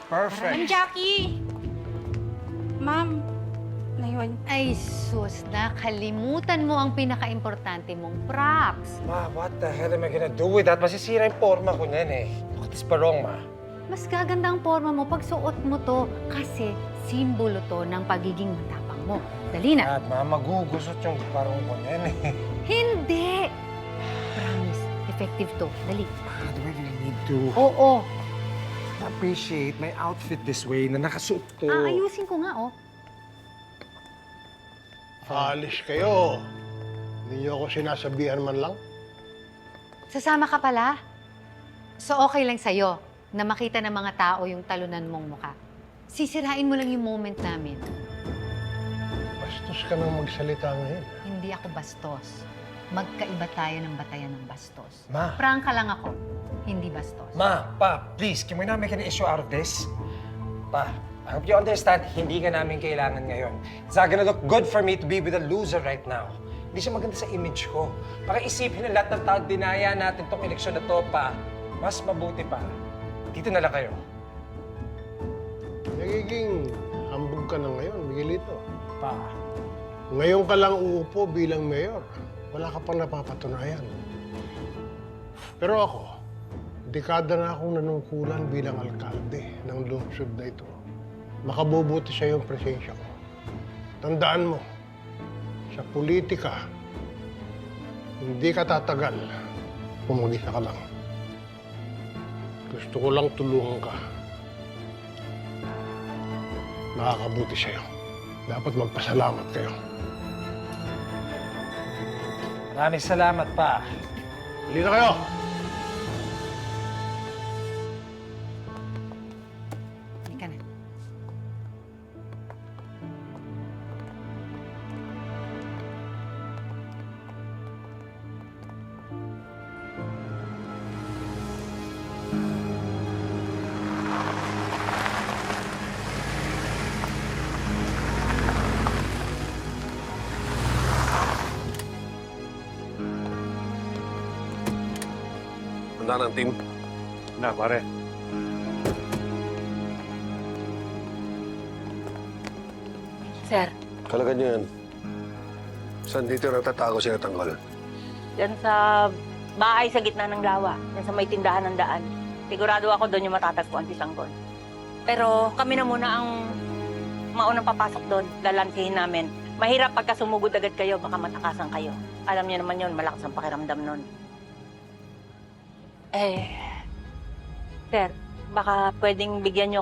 Perfect. Ma'am Jackie! Ma'am, na yun. Ay, sus, nakalimutan mo ang pinaka-importante mong props. Ma, what the hell am I gonna do with that? Masisira yung forma ko niyan eh. Look at this barong, ma. Mas gaganda ang forma mo pag suot mo to kasi simbolo to ng pagiging matapang mo. Dali na. Dad, ma, magugusot yung barong ko niyan eh. Hindi! Promise, effective to. Dali. Ma, do I really need to Oo. appreciate my outfit this way na nakasuot to? Aayusin ko nga, oh. Alis kayo. Hindi niyo ako sinasabihan man lang. Sasama ka pala? So okay lang sa'yo na makita ng mga tao yung talunan mong mukha. Sisirain mo lang yung moment namin. Bastos ka nang magsalita ngayon. Hindi ako bastos. Magkaiba tayo ng batayan ng bastos. Ma. Prangka lang ako, hindi bastos. Ma, Pa, please, can we not make an issue out of this? Pa, I hope you understand, hindi ka namin kailangan ngayon. It's not gonna look good for me to be with a loser right now. Hindi siya maganda sa image ko. Pakiisipin ng lahat ng tao, dinaya natin tong eleksyon na to, Pa. Mas mabuti pa. Dito na lang kayo. Nagiging hambog ka na ngayon, Miguelito. Pa. Ngayon ka lang uupo bilang mayor. Wala ka pang napapatunayan. Pero ako, dekada na akong nanungkulan bilang alkalde ng lungsod na ito. Makabubuti sa iyong presensya ko. Tandaan mo, sa politika, hindi ka tatagal kung mag-isa ka lang. Gusto ko lang tulungan ka. Nakakabuti sa'yo. Dapat magpasalamat kayo. Maraming salamat, Pa. Hali na kayo! Halika na. Handa ng team. Na, pare. Sir, Kalagan niyo yan. Saan dito natatago si Natanggol? yan sa bahay sa gitna ng lawa, yan sa may tindahan ng daan. Sigurado ako doon yung matatagpuan si Sanggol. Pero kami na muna ang maunang papasok doon, lalansihin namin. Mahirap pagka sumugod agad kayo, baka matakasan kayo. Alam niyo naman yun, malakas ang pakiramdam nun. Sir, baka pwedeng bigyan niyo